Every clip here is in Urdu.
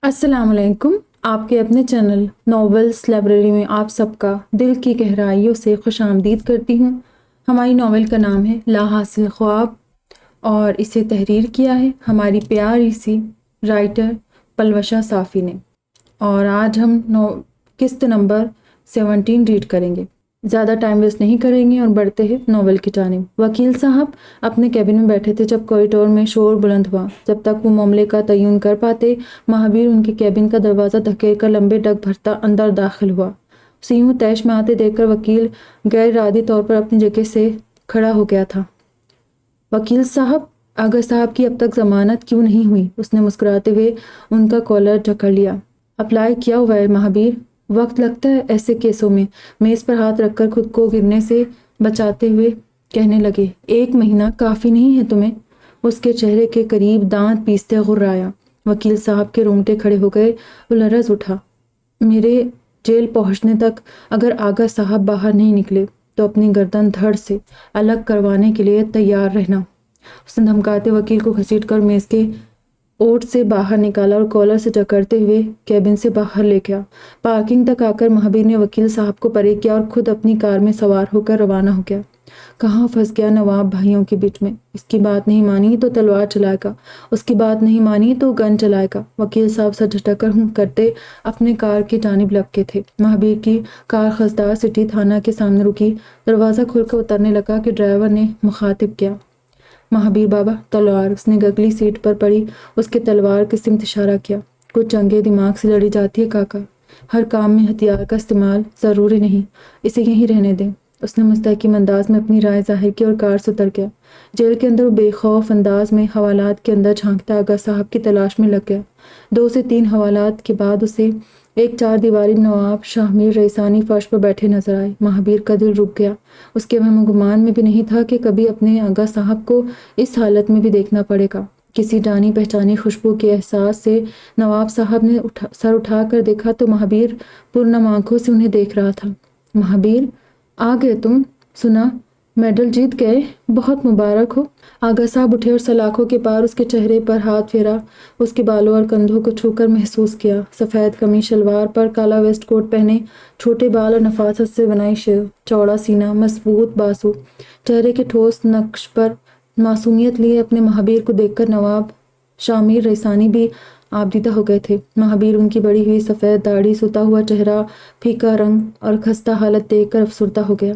السلام علیکم۔ آپ کے اپنے چینل ناولس لائبریری میں آپ سب کا دل کی گہرائیوں سے خوش آمدید کرتی ہوں۔ ہماری ناول کا نام ہے لا حاصل خواب اور اسے تحریر کیا ہے ہماری پیاری سی رائٹر پلوشا صافی نے، اور آج ہم قسط نمبر 17 ریڈ کریں گے۔ زیادہ ٹائم ویسٹ نہیں کریں گے اور بڑھتے ہیں ناول کی جانب۔ وکیل صاحب اپنے کیبن میں بیٹھے تھے جب کوریڈور میں شور بلند ہوا۔ جب تک وہ معاملے کا تعین کر پاتے، مہابیر ان کے کیبن کا دروازہ دھکیل کر لمبے ڈگ بھرتا اندر داخل ہوا۔ اسے یوں طیش میں آتے دیکھ کر وکیل غیر ارادی طور پر اپنی جگہ سے کھڑا ہو گیا تھا۔ وکیل صاحب، آغا صاحب کی اب تک ضمانت کیوں نہیں ہوئی؟ اس نے مسکراتے ہوئے ان کا کالر جکڑ لیا۔ اپلائی کیا ہوا ہے مہابیر، وقت لگتا ہے ایسے کیسوں میں۔ میز پر ہاتھ رکھ کر خود کو گرنے سے بچاتے ہوئے کہنے لگے، 1 مہینہ کافی نہیں ہے تمہیں؟ اس کے چہرے کے قریب دانت پیستے غرایا۔ وکیل صاحب کے رونگٹے کھڑے ہو گئے۔ وہ لرز اٹھا۔ میرے جیل پہنچنے تک اگر آغا صاحب باہر نہیں نکلے تو اپنی گردن دھڑ سے الگ کروانے کے لیے تیار رہنا۔ اس نے دھمکاتے وکیل کو گھسیٹ کر میز کے اوٹ سے باہر نکالا اور کالر سے جکڑتے ہوئے کیبن سے باہر لے گیا۔ پارکنگ تک آ کر مہابیر نے وکیل صاحب کو پرے کیا اور خود اپنی کار میں سوار ہو کر روانہ ہو گیا۔ کہاں پھنس گیا نواب بھائیوں کے بیچ میں۔ اس کی بات نہیں مانی تو تلوار چلائے گا، اس کی بات نہیں مانی تو گن چلائے گا۔ وکیل صاحب سر جھٹک کر ہوں کرتے اپنے کار کی جانب لپکے تھے۔ مہابیر کی کار خضدار سٹی تھانہ کے سامنے رکی۔ دروازہ کھول کر اترنے لگا کہ ڈرائیور نے مخاطب کیا، مہابیر بابا تلوار۔ اس نے گگلی سیٹ پر پڑی اس کے تلوار کی سمت اشارہ کیا۔ کچھ جنگیں دماغ سے لڑی جاتی ہے کاکا، ہر کام میں ہتھیار کا استعمال ضروری نہیں، اسے یہیں رہنے دیں۔ اس نے مستحکم انداز میں اپنی رائے ظاہر کی اور کار سے اتر گیا۔ جیل کے اندر وہ بے خوف انداز میں حوالات کے اندر جھانکتا آغا صاحب کی تلاش میں لگ گیا۔ 2 سے 3 حوالات کے بعد اسے ایک 4 دیواری نواب شاہ میر ریحانری فرش پر بیٹھے نظر آئے۔ مہابیر کا دل رک گیا۔ اس کے وہم و گمان میں بھی نہیں تھا کہ کبھی اپنے آغا صاحب کو اس حالت میں بھی دیکھنا پڑے گا۔ کسی جانی پہچانی خوشبو کے احساس سے نواب صاحب نے سر اٹھا کر دیکھا تو مہابیر پرنم آنکھوں سے انہیں دیکھ رہا تھا۔ مہابیر، آ گئے تم؟ سنا میڈل جیت گئے، بہت مبارک ہو۔ آغا صاحب اٹھے اور سلاخوں کے پار اس کے چہرے پر ہاتھ پھیرا۔ اس کے بالوں اور کندھوں کو چھو کر محسوس کیا۔ سفید قمیص شلوار پر کالا ویسٹ کوٹ پہنے، چھوٹے بال اور نفاست سے بنائی چوڑا سینہ، مضبوط بازو، چہرے کے ٹھوس نقش پر معصومیت لیے اپنے مہابیر کو دیکھ کر نواب شاہ میر ریحانری بھی آبدیدہ ہو گئے تھے۔ مہابیر ان کی بڑی ہوئی سفید داڑھی، سوتا ہوا چہرہ، پھیکا رنگ اور خستہ حالت دیکھ کر افسردہ ہو گیا۔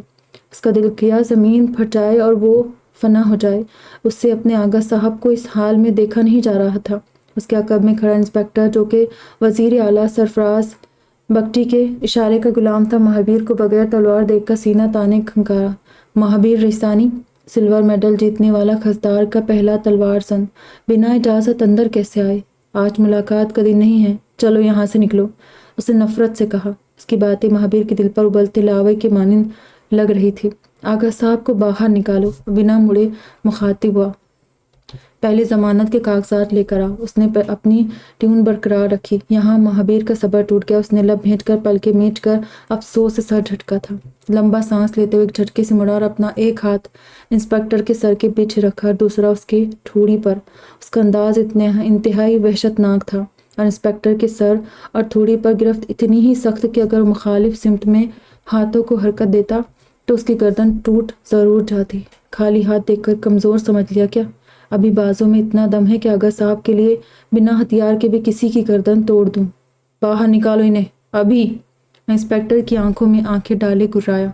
اس کا دل کیا زمین پھٹ جائے اور وہ فنا ہو جائے۔ اس سے اپنے آغا صاحب کو اس حال میں دیکھا نہیں جا رہا تھا۔ اس کے عقب میں کھڑا انسپکٹر جو کہ وزیر اعلیٰ سرفراز بگٹی کے اشارے کا غلام تھا، مہابیر کو بغیر تلوار دیکھ کر سینہ تانے کھنکارا۔ مہابیر ریحانری، سلور میڈل جیتنے والا خضدار کا پہلا تلوار زن، بنا اجازت اندر کیسے آئے؟ آج ملاقات کا دن نہیں ہے، چلو یہاں سے نکلو، اس نے نفرت سے کہا۔ اس کی باتیں مہابیر کے دل پر ابلتے لاوے کے مانند لگ رہی تھی۔ آغا صاحب کو باہر نکالو، بنا مڑے مخاطب ہوا۔ پہلے ضمانت کے کاغذات لے کر آؤ۔ اس نے اپنی ٹیون برقرار رکھی۔ یہاں مہابیر کا صبر ٹوٹ گیا۔ اس نے لب بھینچ کر پلکیں میچ کر افسوس سے سر جھٹکا تھا۔ لمبا سانس لیتے ہوئے ایک جھٹکے سے مڑا اور اپنا ایک ہاتھ انسپکٹر کے سر کے پیچھے رکھا اور دوسرا اس کی ٹھوڑی پر۔ اس کا انداز انتہائی وحشتناک تھا اور انسپکٹر کے سر اور ٹھوڑی پر گرفت اتنی ہی سخت کہ اگر وہ مخالف سمت میں ہاتھوں کو حرکت دیتا تو اس کی گردن ٹوٹ ضرور جاتی۔ خالی ہاتھ دیکھ کر کمزور سمجھ لیا کیا؟ ابھی بازوں میں اتنا دم ہے کہ آغا صاحب کے لیے بنا ہتھیار کے بھی کسی کی گردن توڑ دوں۔ باہر نکالو انہیں، ابھی! انسپکٹر کی آنکھوں میں آنکھیں ڈالے گرایا۔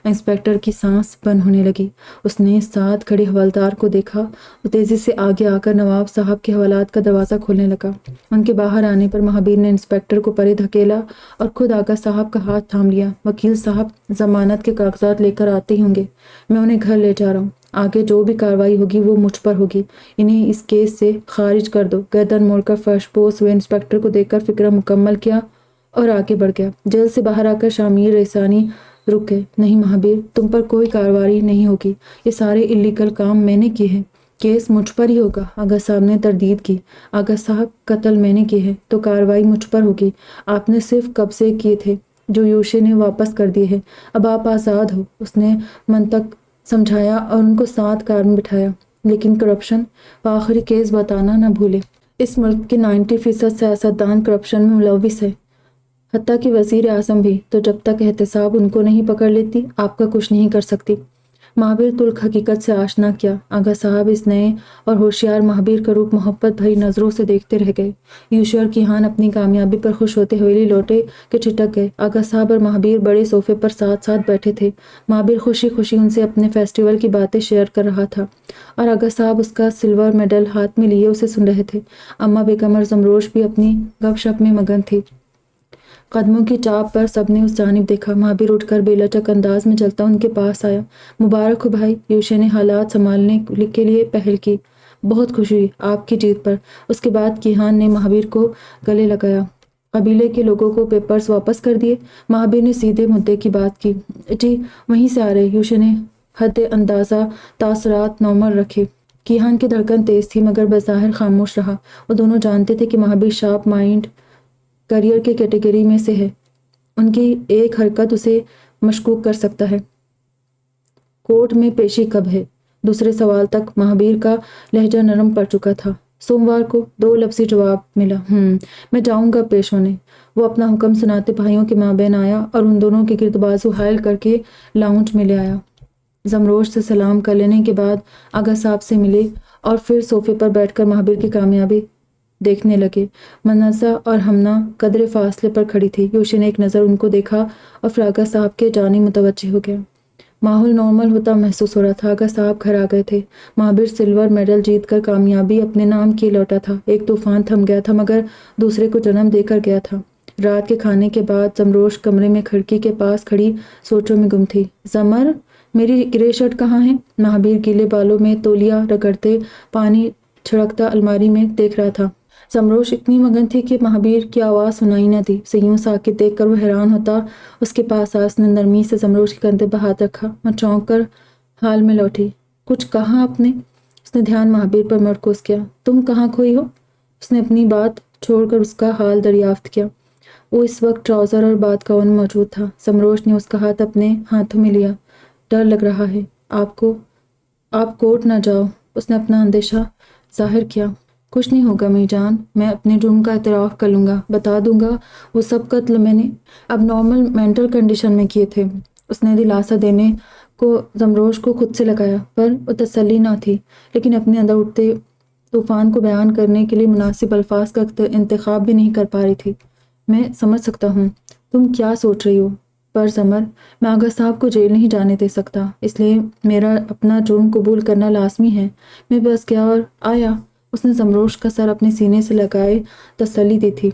انسپکٹر کی سانس بند ہونے لگی۔ اس نے ساتھ کھڑے حوالدار کو دیکھا۔ وہ تیزی سے آگے آ کر نواب صاحب کے حوالات کا دروازہ کھولنے لگا۔ ان کے باہر آنے پر مہابیر نے انسپکٹر کو پرے دھکیلا اور خود آغا صاحب کا ہاتھ تھام لیا۔ وکیل صاحب ضمانت کے کاغذات لے کر آتے ہی ہوں گے، میں انہیں گھر لے جا رہا ہوں۔ آگے جو بھی کارروائی ہوگی وہ مجھ پر ہوگی، انہیں اس کیس سے خارج کر دو۔ گردن موڑ کر فرش پوش ہوئے انسپکٹر کو دیکھ کر فکرہ مکمل کیا اور آگے بڑھ گیا۔ جیل سے باہر آ کر شاہ میر ریحانری رک گئے۔ نہیں مہابیر، تم پر کوئی کارروائی نہیں ہوگی، یہ سارے الیگل کام میں نے کیے ہیں، کیس مجھ پر ہی ہوگا۔ آغا صاحب نے تردید کی۔ آغا صاحب، قتل میں نے کیے ہیں تو کارروائی مجھ پر ہوگی۔ آپ نے صرف قبضے کیے تھے جو یوشے نے واپس کر دیے ہیں، اب آپ آزاد ہو، اس نے منطق سمجھایا اور ان کو ساتھ کار میں بٹھایا۔ لیکن کرپشن و آخری کیس بتانا نہ بھولے۔ اس ملک کے 90% سیاستدان کرپشن میں ملوث ہے، حتیٰ کہ وزیر اعظم بھی۔ تو جب تک احتساب ان کو نہیں پکڑ لیتی آپ کا کچھ نہیں کر سکتی۔ مہابیر تلخ حقیقت سے آشنا کیا۔ آغا صاحب اس نئے اور ہوشیار مہابیر کا روپ محبت بھری نظروں سے دیکھتے رہ گئے۔ یوشی اور کیہان اپنی کامیابی پر خوش ہوتے حویلی لوٹے کہ چھٹک گئے۔ آغا صاحب اور مہابیر بڑے صوفے پر ساتھ ساتھ بیٹھے تھے۔ مہابیر خوشی خوشی ان سے اپنے فیسٹیول کی باتیں شیئر کر رہا تھا اور آغا صاحب اس کا سلور میڈل ہاتھ میں لیے اسے سن رہے تھے۔ اماں بیگم اور زمروش بھی اپنی گپ شپ میں مگن تھی۔ قدموں کی چاپ پر سب نے اس جانب دیکھا۔ مہابیر اٹھ کر بے لچک انداز میں چلتا ان کے پاس آیا۔ مبارک ہو بھائی، یوشی نے حالات سنبھالنے کے لیے پہل کی۔ بہت خوشی ہوئی آپ کی جیت پر۔ اس کے بعد کیہان نے مہابیر کو گلے لگایا۔ قبیلے کے لوگوں کو پیپرز واپس کر دیے؟ مہابیر نے سیدھے مدعے کی بات کی۔ جی وہیں سے آ رہے۔ یوشی نے حد اندازہ تاثرات نارمل رکھے۔ کیہان کی دھڑکن تیز تھی مگر بظاہر خاموش رہا۔ وہ دونوں جانتے تھے کہ مہابیر شارپ مائنڈ کیریئر کے کیٹیگری میں سے ہے۔ ان کی ایک حرکت اسے مشکوک کر سکتا ہے۔ کورٹ میں پیشی کب ہے؟ دوسرے سوال تک مہابیر کا لہجہ نرم پڑ چکا تھا۔ سوموار کو 2 لفظی جواب ملا۔ میں جاؤں گا پیش ہونے۔ وہ اپنا حکم سناتے بھائیوں کے مابین آیا اور ان دونوں کے گرد بازو حائل کر کے لاؤنج میں لے آیا۔ زمروش سے سلام کر لینے کے بعد آغا صاحب سے ملے اور پھر صوفے پر بیٹھ کر مہابیر کی کامیابی دیکھنے لگے۔ منزہ اور ہمنا قدرے فاصلے پر کھڑی تھی۔ یوشی نے ایک نظر ان کو دیکھا اور پھر آغا صاحب کے جانب متوجہ ہو گیا۔ ماحول نارمل ہوتا محسوس ہو رہا تھا۔ آغا صاحب گھر آ گئے تھے۔ مہابیر سلور میڈل جیت کر کامیابی اپنے نام کیے لوٹا تھا۔ ایک طوفان تھم گیا تھا مگر دوسرے کو جنم دے کر گیا تھا۔ رات کے کھانے کے بعد زمروش کمرے میں کھڑکی کے پاس کھڑی سوچوں میں گم تھی۔ زمر، میری گرے شرٹ کہاں ہے؟ مہابیر گیلے بالوں میں تولیہ رگڑتے پانی چھڑکتا الماری میں دیکھ رہا تھا۔ زمروش اتنی مگن تھی کہ مہابیر کی آواز سنائی نہ دی۔ اسے یوں ساکت دیکھ کر وہ حیران ہوتا اس کے پاس آیا۔ اس نے نرمی سے زمروش کے کندھے پر ہاتھ رکھا اور چونک کر حال میں لوٹی۔ کچھ کہا آپ نے؟ اس نے دھیان مہابیر پر مرکوز کیا۔ تم کہاں کھوئی ہو؟ اس نے اپنی بات چھوڑ کر اس کا حال دریافت کیا۔ وہ اس وقت ٹراؤزر اور بات گاؤن میں موجود تھا۔ زمروش نے اس کا ہاتھ اپنے ہاتھوں میں لیا۔ ڈر لگ رہا ہے آپ کورٹ نہ جاؤ۔ اس نے اپنا اندیشہ ظاہر کیا۔ کچھ نہیں ہوگا می جان، میں اپنے جرم کا اعتراف کر لوں گا، بتا دوں گا وہ سب قتل میں نے اب نارمل مینٹل کنڈیشن میں کیے تھے۔ اس نے دلاسا دینے کو زمروش کو خود سے لگایا پر وہ تسلی نہ تھی، لیکن اپنے اندر اٹھتے طوفان کو بیان کرنے کے لیے مناسب الفاظ کا انتخاب بھی نہیں کر پا رہی تھی۔ میں سمجھ سکتا ہوں تم کیا سوچ رہی ہو، پر زمر، میں آغا صاحب کو جیل نہیں جانے دے سکتا، اس لیے میرا اپنا جرم قبول کرنا لازمی ہے۔ میں بس گیا اور آیا۔ اس نے زمروش کا سر اپنے سینے سے لگائے تسلی دی تھی۔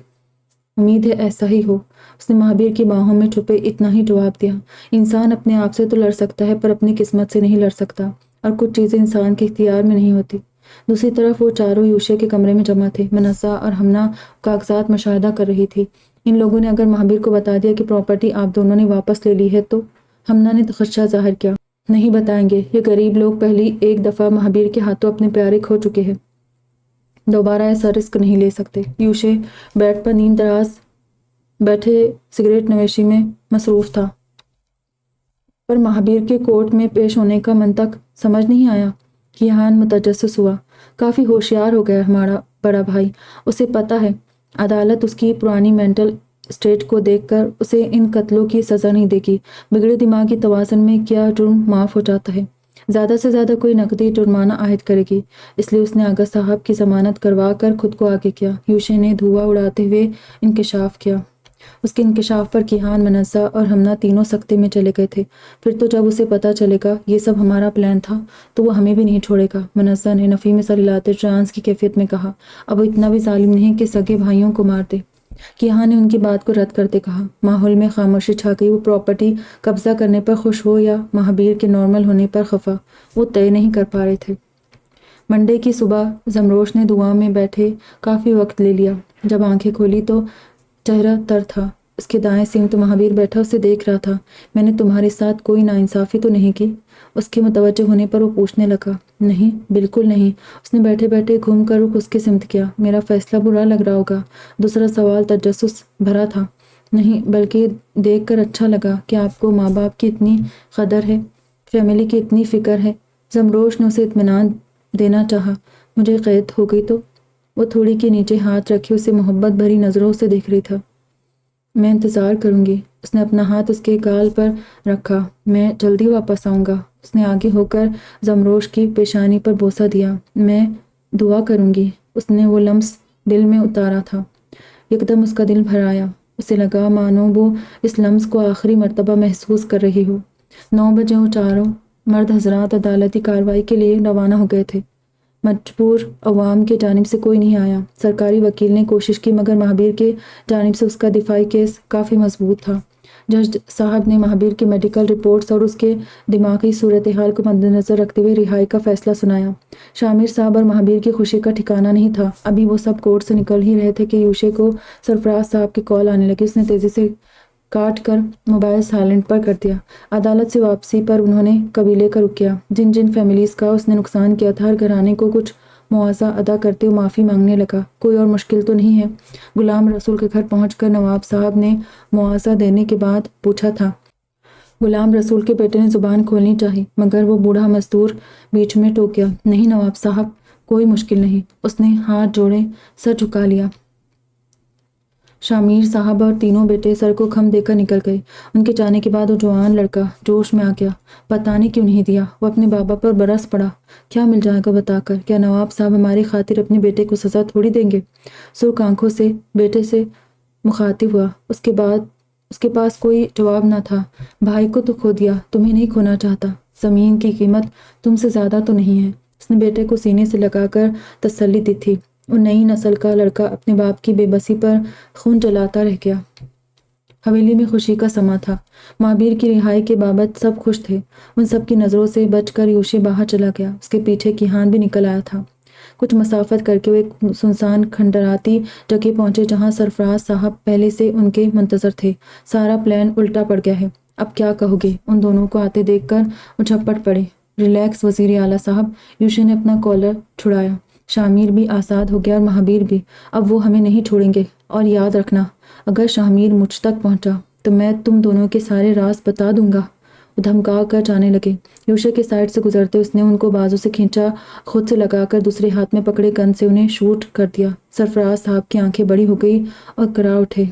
امید ہے ایسا ہی ہو۔ اس نے مہابیر کی باہوں میں چھپے اتنا ہی جواب دیا۔ انسان اپنے آپ سے تو لڑ سکتا ہے پر اپنی قسمت سے نہیں لڑ سکتا، اور کچھ چیزیں انسان کے اختیار میں نہیں ہوتی۔ دوسری طرف وہ چاروں یوشی کے کمرے میں جمع تھے۔ منزہ اور ہمنا کاغذات مشاہدہ کر رہی تھی۔ ان لوگوں نے اگر مہابیر کو بتا دیا کہ پراپرٹی آپ دونوں نے واپس لے لی ہے تو؟ ہمنا نے خدشہ ظاہر کیا۔ نہیں بتائیں گے، یہ غریب لوگ پہلی ایک دفعہ مہابیر کے ہاتھوں اپنے پیارے کھو چکے ہیں، دوبارہ ایسا رسک نہیں لے سکتے۔ یوشی بیڈ پر نیم دراز بیٹھے سگریٹ نوشی میں مصروف تھا۔ پر مہابیر کے کورٹ میں پیش ہونے کا منطق سمجھ نہیں آیا۔ کیہان متجسس ہوا۔ کافی ہوشیار ہو گیا ہمارا بڑا بھائی، اسے پتہ ہے عدالت اس کی پرانی مینٹل اسٹیٹ کو دیکھ کر اسے ان قتلوں کی سزا نہیں دے گی۔ بگڑے دماغی توازن میں کیا جرم معاف ہو جاتا ہے؟ زیادہ سے زیادہ کوئی نقدی جرمانہ عائد کرے گی، اس لیے اس نے آغا صاحب کی ضمانت کروا کر خود کو آگے کیا۔ یوشی نے دھواں اڑاتے ہوئے انکشاف کیا۔ اس کے انکشاف پر کیہان، منزہ اور ہمنا تینوں سکتے میں چلے گئے تھے۔ پھر تو جب اسے پتہ چلے گا یہ سب ہمارا پلان تھا تو وہ ہمیں بھی نہیں چھوڑے گا، منزہ نے نفی میں سر ہلاتے ٹرانس کی کیفیت میں کہا۔ اب وہ اتنا بھی ظالم نہیں کہ سگے بھائیوں کو مار دے۔ کیہان نے ان کی بات کو رد کرتے کہا۔ ماحول میں خاموشی چھا گئی۔ وہ پراپرٹی قبضہ کرنے پر خوش ہو یا مہابیر کے نارمل ہونے پر خفا، وہ طے نہیں کر پا رہے تھے۔ منڈے کی صبح زمروش نے دعا میں بیٹھے کافی وقت لے لیا۔ جب آنکھیں کھولی تو چہرہ تر تھا۔ اس کے دائیں سمت مہابیر بیٹھا اسے دیکھ رہا تھا۔ میں نے تمہارے ساتھ کوئی ناانصافی تو نہیں کی؟ اس کے متوجہ ہونے پر وہ پوچھنے لگا۔ نہیں، بالکل نہیں۔ اس نے بیٹھے بیٹھے گھوم کر رخ اس کے سمت کیا۔ میرا فیصلہ برا لگ رہا ہوگا؟ دوسرا سوال تجسس بھرا تھا۔ نہیں، بلکہ دیکھ کر اچھا لگا کہ آپ کو ماں باپ کی اتنی قدر ہے، فیملی کی اتنی فکر ہے۔ زمروش نے اسے اطمینان دینا چاہا۔ مجھے قید ہو گئی تو؟ وہ تھوڑی کے نیچے ہاتھ رکھے اسے محبت بھری نظروں سے دیکھ رہی تھا۔ میں انتظار کروں گی۔ اس نے اپنا ہاتھ اس کے گال پر رکھا۔ میں جلدی واپس آؤں گا۔ اس نے آگے ہو کر زمروش کی پیشانی پر بوسہ دیا۔ میں دعا کروں گی۔ اس نے وہ لمس دل میں اتارا تھا۔ یکدم اس کا دل بھر آیا۔ اسے لگا مانو وہ اس لمس کو آخری مرتبہ محسوس کر رہی ہو۔ 9 بجے وہ چاروں مرد حضرات عدالتی کارروائی کے لیے روانہ ہو گئے تھے۔ مجبور عوام کی جانب سے کوئی نہیں آیا۔ سرکاری وکیل نے کوشش کی مگر مہابیر کی جانب سے اس کا دفاعی کیس کافی مضبوط تھا۔ جج صاحب نے مہابیر کی میڈیکل رپورٹس اور اس کے دماغی صورتحال کو مد نظر رکھتے ہوئے رہائی کا فیصلہ سنایا۔ شامر صاحب اور مہابیر کی خوشی کا ٹھکانہ نہیں تھا۔ ابھی وہ سب کورٹ سے نکل ہی رہے تھے کہ یوشے کو سرفراز صاحب کی کال آنے لگی۔ اس نے تیزی سے کاٹ کر موبائل سائلنٹ پر کر دیا۔ عدالت سے واپسی پر انہوں نے قبیلے کا رخ کیا۔ جن جن فیملیز کا اس نے نقصان کیا تھا، ہر گھرانے کو کچھ معاوضہ ادا کرتے ہوئے معافی مانگنے لگا۔ کوئی اور مشکل تو نہیں ہے؟ غلام رسول کے گھر پہنچ کر نواب صاحب نے معاوضہ دینے کے بعد پوچھا تھا۔ غلام رسول کے بیٹے نے زبان کھولنی چاہی مگر وہ بوڑھا مزدور بیچ میں ٹوک گیا۔ نہیں نواب صاحب، کوئی مشکل نہیں۔ اس نے ہاتھ جوڑے سر جھکا لیا۔ شامیر صاحب اور تینوں بیٹے سر کو خم دے کر نکل گئے۔ ان کے جانے کے بعد وہ جوان لڑکا جوش میں آ گیا۔ پتہ نہیں کیوں نہیں دیا۔ وہ اپنے بابا پر برس پڑا۔ کیا مل جائے گا بتا کر؟ کیا نواب صاحب ہماری خاطر اپنے بیٹے کو سزا تھوڑی دیں گے؟ سرخ آنکھوں سے بیٹے سے مخاطب ہوا۔ اس کے پاس کوئی جواب نہ تھا۔ بھائی کو تو کھو دیا، تمہیں نہیں کھونا چاہتا۔ زمین کی قیمت تم سے زیادہ تو نہیں ہے۔ اس نے بیٹے کو سینے سے لگا کر تسلی دی تھی۔ وہ نئی نسل کا لڑکا اپنے باپ کی بے بسی پر خون جلاتا رہ گیا۔ حویلی میں خوشی کا سما تھا۔ مہابیر کی رہائی کے بابت سب خوش تھے۔ ان سب کی نظروں سے بچ کر یوشے باہر چلا گیا۔ اس کے پیچھے کیہان بھی نکل آیا تھا۔ کچھ مسافت کر کے وہ ایک سنسان کھنڈراتی جگہ پہنچے جہاں سرفراز صاحب پہلے سے ان کے منتظر تھے۔ سارا پلان الٹا پڑ گیا ہے، اب کیا کہو گے؟ ان دونوں کو آتے دیکھ کر وہ جھپٹ پڑے۔ ریلیکس وزیر اعلیٰ صاحب۔ یوشے نے اپنا کالر چھڑایا۔ شامیر بھی آزاد ہو گیا اور مہابیر بھی۔ اب وہ ہمیں نہیں چھوڑیں گے۔ اور یاد رکھنا، اگر شامیر مجھ تک پہنچا تو میں تم دونوں کے سارے راز بتا دوں گا۔ وہ دھمکا کر جانے لگے۔ یوشے کے سائڈ سے گزرتے اس نے ان کو بازو سے کھینچا، خود سے لگا کر دوسرے ہاتھ میں پکڑے گن سے انہیں شوٹ کر دیا۔ سرفراز صاحب کی آنکھیں بڑی ہو گئی اور کرا اٹھے۔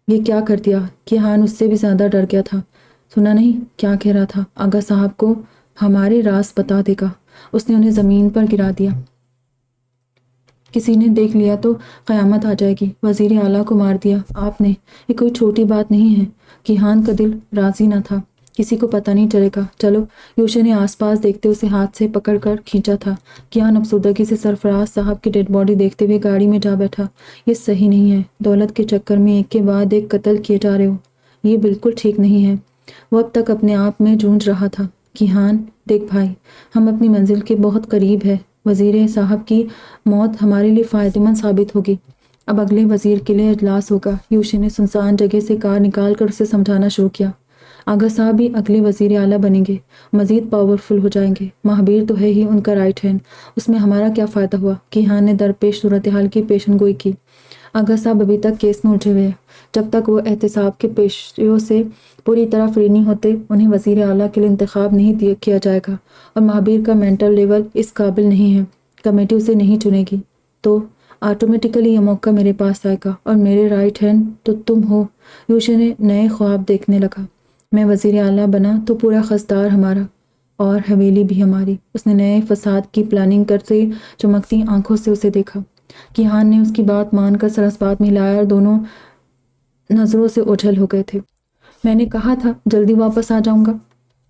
یہ کیا کر دیا؟ کیہان اس سے بھی زیادہ ڈر گیا تھا۔ سنا نہیں کیا کہہ رہا تھا؟ آغا صاحب کو ہمارے راز بتا دے گا۔ اس نے انہیں زمین پر گرا دیا۔ کسی نے دیکھ لیا تو قیامت آ جائے گی۔ وزیر اعلیٰ کو مار دیا آپ نے؟ یہ کوئی چھوٹی بات نہیں ہے۔ کیہان کا دل راضی نہ تھا۔ کسی کو پتہ نہیں چلے گا۔ چلو۔ یوشے نے آس پاس دیکھتے اسے ہاتھ سے پکڑ کر کھینچا تھا۔ کیہان افسردگی سے سرفراز صاحب کی ڈیڈ باڈی دیکھتے ہوئے گاڑی میں جا بیٹھا۔ یہ صحیح نہیں ہے۔ دولت کے چکر میں ایک کے بعد ایک قتل کیے جا رہے ہو۔ یہ بالکل ٹھیک نہیں ہے۔ وہ اب تک اپنے آپ میں جونج رہا تھا۔ کیہان دیکھ بھائی، ہم اپنی منزل کے بہت قریب ہے۔ وزیر صاحب کی موت ہمارے لیے فائدہ مند ثابت ہوگی۔ اب اگلے وزیر کے لیے اجلاس ہوگا۔ یوشے نے سنسان جگہ سے کار نکال کر اسے سمجھانا شروع کیا۔ آغا صاحب بھی اگلے وزیر اعلیٰ بنیں گے، مزید پاورفل ہو جائیں گے۔ مہابیر تو ہے ہی ان کا رائٹ ہینڈ، اس میں ہمارا کیا فائدہ ہوا؟ کیہان نے درپیش صورتحال کی پیشن گوئی کی۔ آغا صاحب ابھی تک کیس میں الجھے ہوئے ہیں۔ جب تک وہ احتساب کے پیشوں سے پوری طرح فری نہیں ہوتے، انہیں وزیر اعلیٰ کے لیے انتخاب نہیں کیا جائے گا، اور مہابیر کا مینٹل لیول اس قابل نہیں ہے۔ کمیٹی اسے نہیں چنے گی تو آٹومیٹیکلی یہ موقع میرے پاس آئے گا، اور میرے رائٹ ہینڈ تو تم ہو۔ یوشے نے نئے خواب دیکھنے لگا۔ میں وزیر اعلیٰ بنا تو پورا خزدار ہمارا اور حویلی بھی ہماری۔ اس نے نئے فساد کی پلاننگ کرتے چمکتی آنکھوں سے اسے دیکھا۔ کیہان نے اس کی بات مان کر سر اسبات میں ہلایا اور دونوں نظروں سے اوجھل ہو گئے تھے۔ میں نے کہا تھا جلدی واپس آ جاؤں گا۔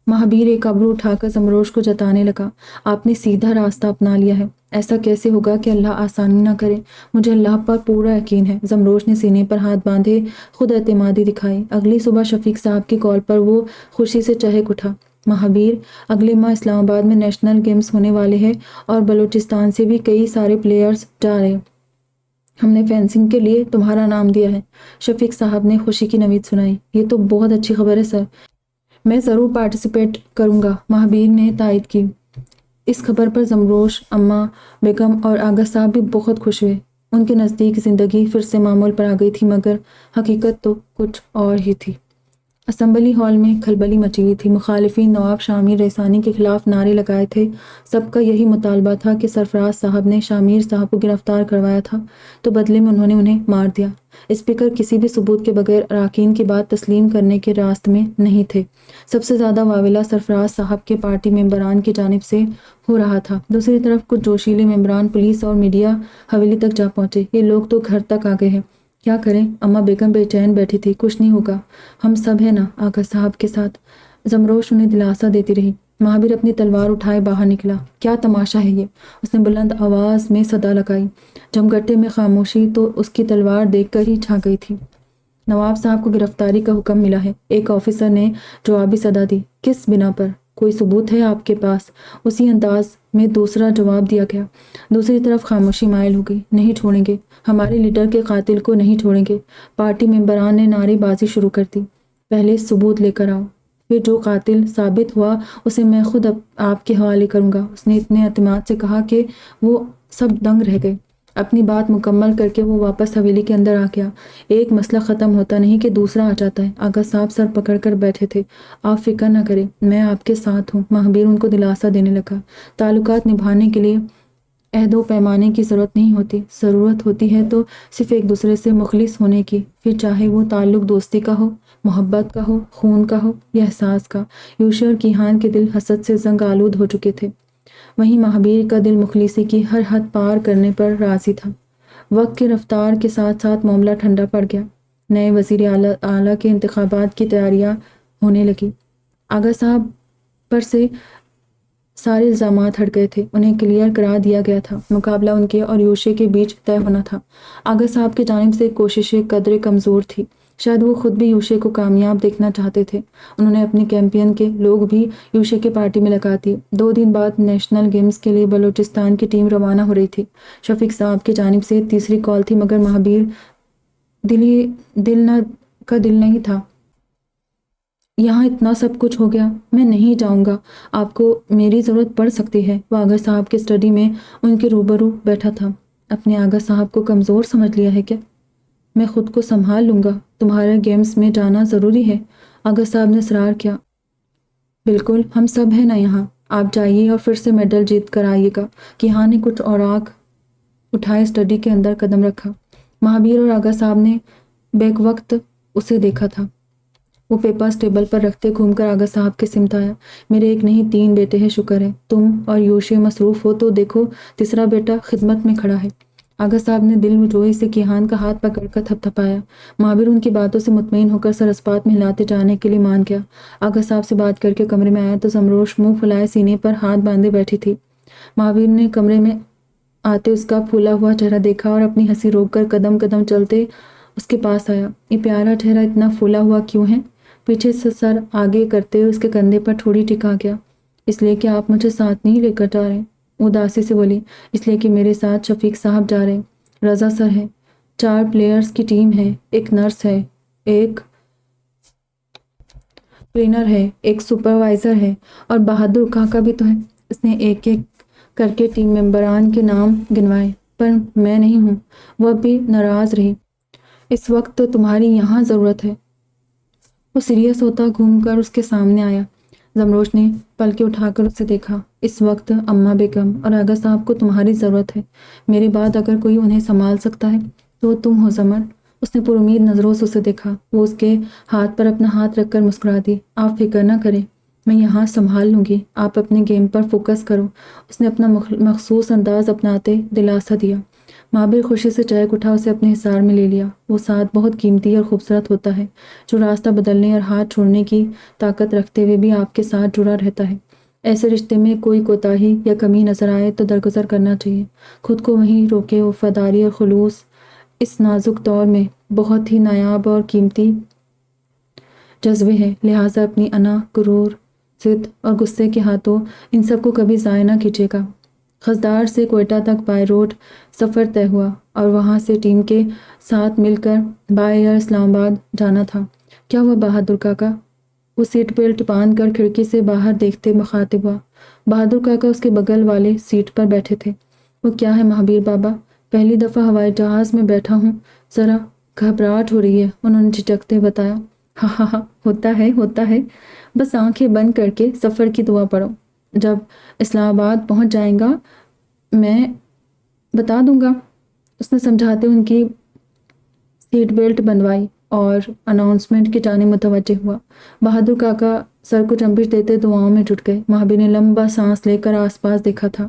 مہابیر ایک ابرو اٹھا کر زمروش کو جتانے لگا۔ آپ نے سیدھا راستہ اپنا لیا ہے۔ ایسا کیسے ہوگا کہ اللہ آسانی نہ کرے؟ مجھے اللہ پر پورا یقین ہے۔ زمروش نے سینے پر ہاتھ باندھے خود اعتمادی دکھائی۔ اگلی صبح شفیق صاحب کی کال پر وہ خوشی سے چہک اٹھا۔ مہابیر، اگلے ماہ اسلام آباد میں نیشنل گیمز ہونے والے ہیں اور بلوچستان سے بھی کئی سارے پلیئرز جا رہے ہیں۔ ہم نے فینسنگ کے لیے تمہارا نام دیا ہے۔ شفیق صاحب نے خوشی کی نوید سنائی۔ یہ تو بہت اچھی خبر ہے سر، میں ضرور پارٹیسپیٹ کروں گا۔ مہابیر نے تائید کی۔ اس خبر پر زمروش، اماں بیگم اور آغا صاحب بھی بہت خوش ہوئے۔ ان کے نزدیک زندگی پھر سے معمول پر آ گئی تھی، مگر حقیقت تو کچھ اور ہی تھی۔ اسمبلی ہال میں کھلبلی مچی ہوئی تھی۔ مخالفین نواب شامیر رئیسانی کے خلاف نعرے لگائے تھے۔ سب کا یہی مطالبہ تھا کہ سرفراز صاحب نے شامیر صاحب کو گرفتار کروایا تھا تو بدلے میں انہیں مار دیا۔ اسپیکر کسی بھی ثبوت کے بغیر اراکین کی بات تسلیم کرنے کے راستے میں نہیں تھے۔ سب سے زیادہ واویلا سرفراز صاحب کے پارٹی ممبران کی جانب سے ہو رہا تھا۔ دوسری طرف کچھ جوشیلے ممبران پولیس اور میڈیا حویلی تک جا پہنچے۔ یہ لوگ تو گھر تک آ گئے ہیں، کیا کریں؟ اماں بیگم بے چین بیٹھی تھی۔ کچھ نہیں ہوگا، ہم سب ہیں نا آغا صاحب کے ساتھ۔ زمروش انہیں دلاسا دیتی رہی۔ مہابیر اپنی تلوار اٹھائے باہر نکلا۔ کیا تماشا ہے یہ؟ اس نے بلند آواز میں صدا لگائی۔ جمگٹے میں خاموشی تو اس کی تلوار دیکھ کر ہی چھا گئی تھی۔ نواب صاحب کو گرفتاری کا حکم ملا ہے، ایک آفیسر نے جوابی صدا دی۔ کس بنا پر؟ کوئی ثبوت ہے آپ کے پاس؟ اسی انداز میں دوسرا جواب دیا گیا۔ دوسری طرف خاموشی مائل ہو گئی۔ نہیں چھوڑیں گے، ہمارے لیڈر کے قاتل کو نہیں چھوڑیں گے۔ پارٹی ممبران نے نعرے بازی شروع کر دی۔ پہلے ثبوت لے کر آؤ، پھر جو قاتل ثابت ہوا اسے میں خود آپ کے حوالے کروں گا۔ اس نے اتنے اعتماد سے کہا کہ وہ سب دنگ رہ گئے۔ اپنی بات مکمل کر کے وہ واپس حویلی کے اندر آ گیا۔ ایک مسئلہ ختم ہوتا نہیں کہ دوسرا آ جاتا ہے۔ آغا صاحب سر پکڑ کر بیٹھے تھے۔ آپ فکر نہ کریں، میں آپ کے ساتھ ہوں۔ مہابیر ان کو دلاسا دینے لگا۔ تعلقات نبھانے کے لیے عہد و پیمانے کی ضرورت نہیں ہوتی، ضرورت ہوتی ہے تو صرف ایک دوسرے سے مخلص ہونے کی، پھر چاہے وہ تعلق دوستی کا ہو، محبت کا ہو، خون کا ہو یا احساس کا۔ یوشے اور کیہان کے دل حسد سے زنگ آلود ہو چکے تھے، وہیں مہابیر کا دل مخلصی کی ہر حد پار کرنے پر راضی تھا۔ وقت کی رفتار کے ساتھ ساتھ معاملہ ٹھنڈا پڑ گیا۔ نئے وزیر اعلیٰ کے انتخابات کی تیاریاں ہونے لگی۔ آغا صاحب پر سے سارے الزامات ہٹ گئے تھے، انہیں کلیئر کرا دیا گیا تھا۔ مقابلہ ان کے اور یوشے کے بیچ طے ہونا تھا۔ آغا صاحب کی جانب سے کوششیں قدرے کمزور تھی، شاید وہ خود بھی یوشے کو کامیاب دیکھنا چاہتے تھے۔ انہوں نے اپنے کیمپین کے لوگ بھی یوشے کے پارٹی میں لگا دیے۔ 2 دن بعد نیشنل گیمز کے لیے بلوچستان کی ٹیم روانہ ہو رہی تھی۔ شفیق صاحب کی جانب سے تیسری کال تھی، مگر مہابیر دل نہیں تھا۔ یہاں اتنا سب کچھ ہو گیا، میں نہیں جاؤں گا، آپ کو میری ضرورت پڑ سکتی ہے۔ وہ آغا صاحب کے اسٹڈی میں ان کے روبرو بیٹھا تھا۔ اپنے آغا صاحب کو کمزور سمجھ لیا ہے کیا؟ میں خود کو سنبھال لوں گا، تمہارے گیمز میں جانا ضروری ہے، آغا صاحب نے اصرار کیا۔ بالکل، ہم سب ہیں نا یہاں، آپ جائیے اور پھر سے میڈل جیت کر آئیے گا۔ کیہان نے کچھ اوراق اٹھائے اسٹڈی کے اندر قدم رکھا۔ مہابیر اور آغا صاحب نے بیک وقت اسے دیکھا تھا۔ وہ پیپرز ٹیبل پر رکھتے گھوم کر آغا صاحب کے سمت آیا۔ میرے ایک نہیں 3 بیٹے ہیں، شکر ہے تم اور یوشے مصروف ہو تو دیکھو تیسرا بیٹا خدمت میں کھڑا ہے۔ آغا صاحب نے دل جوئی سے کیہان کا ہاتھ پکڑ کر تھپتھپایا۔ مہابیر ان کی باتوں سے مطمئن ہو کر سر اسپات میں ہلاتے جانے کے لیے مان گیا۔ آغا صاحب سے بات کر کے کمرے میں آیا تو زمروش منہ پھلائے سینے پر ہاتھ باندھے بیٹھی تھی۔ مہابیر نے کمرے میں آتے اس کا پھولا ہوا چہرہ دیکھا اور اپنی ہنسی روک کر قدم قدم چلتے اس کے پاس آیا۔ یہ پیارا چہرہ اتنا پھولا ہوا کیوں ہے؟ پیچھے سے سر آگے کرتے ہوئے اس کے کندھے پر ٹھوڑی ٹکا گیا۔ اس لیے کہ آپ مجھے ساتھ نہیں لے کر جا رہے؟ اداسی سے بولی۔ اس لیے کہ میرے ساتھ شفیق صاحب جا رہے، رضا سر ہے، 4 پلیئرز کی ٹیم ہے، ایک نرس ہے، ایک ٹرینر ہے، ایک سپروائزر ہے، اور بہادر کاکا بھی تو ہے۔ اس نے ایک ایک کر کے ٹیم ممبران کے نام گنوائے۔ پر میں نہیں ہوں۔ وہ اب بھی ناراض رہی۔ اس وقت تو تمہاری یہاں ضرورت ہے۔ وہ سیریس ہوتا گھوم کر اس کے سامنے آیا۔ زمروش نے پلکیں اٹھا کر اسے دیکھا۔ اس وقت اماں بیگم اور آغا صاحب کو تمہاری ضرورت ہے۔ میرے بعد اگر کوئی انہیں سنبھال سکتا ہے تو وہ تم ہو زمر۔ اس نے پر امید نظروں سے اسے دیکھا۔ وہ اس کے ہاتھ پر اپنا ہاتھ رکھ کر مسکرا دی۔ آپ فکر نہ کریں، میں یہاں سنبھال لوں گی، آپ اپنے گیم پر فوکس کرو۔ اس نے اپنا مخصوص انداز اپناتے دلاسا دیا۔ مہابیر خوشی سے چہک اٹھا، اسے اپنے حصار میں لے لیا۔ وہ ساتھ بہت قیمتی اور خوبصورت ہوتا ہے جو راستہ بدلنے اور ہاتھ چھوڑنے کی طاقت رکھتے ہوئے بھی آپ کے ساتھ جڑا رہتا ہے۔ ایسے رشتے میں کوئی کوتاہی یا کمی نظر آئے تو درگزر کرنا چاہیے، خود کو وہیں روکے۔ وفاداری اور خلوص اس نازک دور میں بہت ہی نایاب اور قیمتی جذبے ہیں، لہٰذا اپنی انا، غرور، ضد اور غصے کے ہاتھوں ان سب کو کبھی ضائع نہ کیجیے گا۔ خضدار سے کوئٹہ تک بائی روڈ سفر طے ہوا اور وہاں سے ٹیم کے ساتھ مل کر بائی ایئر اسلام آباد جانا تھا۔ کیا ہوا بہادر کاکا؟ وہ سیٹ بیلٹ باندھ کر کھڑکی سے باہر دیکھتے مخاطب ہوا۔ بہادر کاکا اس کے بغل والے سیٹ پر بیٹھے تھے۔ وہ کیا ہے مہابیر بابا؟ پہلی دفعہ ہوائی جہاز میں بیٹھا ہوں، ذرا گھبراہٹ ہو رہی ہے، انہوں نے جھجکتے بتایا۔ ہاں ہاں ہاں، ہوتا ہے، بس آنکھیں بند کر کے سفر کی دعا پڑھو۔ جب اسلام آباد پہنچ جائیں گا میں بتا دوں گا۔ اس نے سمجھاتے ان کی سیٹ بیلٹ بنوائی اور اناؤنسمنٹ کی جانب متوجہ ہوا۔ بہادر کاکا سر کو چمبش دیتے دعاؤں میں جٹ گئے۔ مہابیر نے لمبا سانس لے کر آس پاس دیکھا تھا۔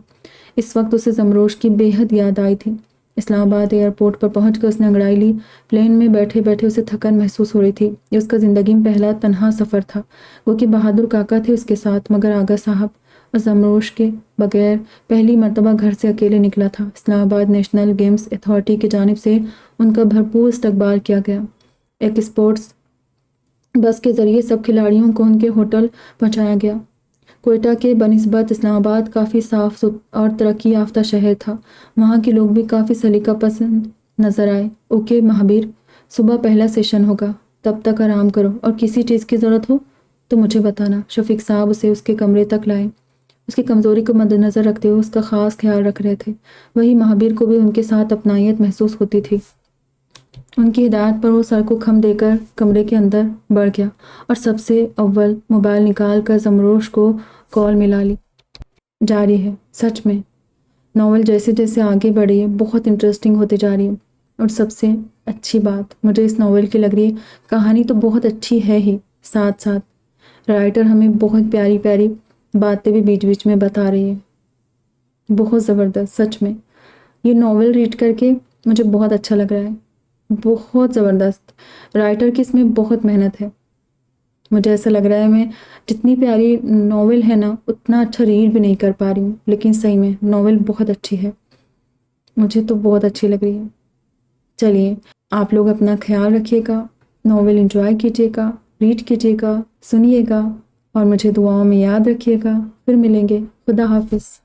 اس وقت اسے زمروش کی بے حد یاد آئی تھی۔ اسلام آباد ایئرپورٹ پر پہنچ کر اس نے انگڑائی لی۔ پلین میں بیٹھے بیٹھے اسے تھکن محسوس ہو رہی تھی۔ یہ اس کا زندگی میں پہلا تنہا سفر تھا۔ وہ کہ بہادر کاکا تھے اس کے ساتھ، مگر آغا صاحب اور زمروش کے بغیر پہلی مرتبہ گھر سے اکیلے نکلا تھا۔ اسلام آباد نیشنل گیمز اتھارٹی کی جانب سے ان کا بھرپور استقبال کیا گیا۔ ایک اسپورٹس بس کے ذریعے سب کھلاڑیوں کو ان کے ہوٹل پہنچایا گیا۔ کوئٹہ کے بنسبت اسلام آباد کافی صاف اور ترقی یافتہ شہر تھا۔ وہاں کے لوگ بھی کافی سلیقہ پسند نظر آئے۔ اوکے مہابیر، صبح پہلا سیشن ہوگا، تب تک آرام کرو اور کسی چیز کی ضرورت ہو تو مجھے بتانا۔ شفیق صاحب اسے اس کے کمرے تک لائے۔ اس کی کمزوری کو مد نظر رکھتے ہوئے اس کا خاص خیال رکھ رہے تھے۔ وہی مہابیر کو بھی ان کے ساتھ اپنائیت محسوس ہوتی تھی۔ ان کی ہدایت پر وہ سر کو خم دے کر کمرے کے اندر بڑھ گیا اور سب سے اول موبائل نکال کر زمروش کو کال ملا لی۔ جاری ہے، سچ میں ناول جیسے جیسے آگے بڑھی ہے بہت انٹرسٹنگ ہوتے جا رہی ہے، اور سب سے اچھی بات مجھے اس ناول کی لگ رہی ہے کہانی تو بہت اچھی ہے ہی، ساتھ ساتھ رائٹر ہمیں بہت پیاری پیاری باتیں بھی بیچ بیچ میں بتا رہی ہے۔ بہت زبردست، سچ میں یہ ناول ریڈ کر کے مجھے بہت اچھا لگ رہا ہے۔ بہت زبردست، رائٹر کی اس میں بہت محنت ہے۔ مجھے ایسا لگ رہا ہے میں جتنی پیاری ناول ہے نا اتنا اچھا ریڈ بھی نہیں کر پا رہی ہوں، لیکن صحیح میں ناول بہت اچھی ہے، مجھے تو بہت اچھی لگ رہی ہے۔ چلیے آپ لوگ اپنا خیال رکھیے گا، ناول انجوائے کیجیے گا، ریڈ کیجیے گا، سنیے گا اور مجھے دعاؤں میں یاد رکھیے گا۔ پھر ملیں گے، خدا حافظ۔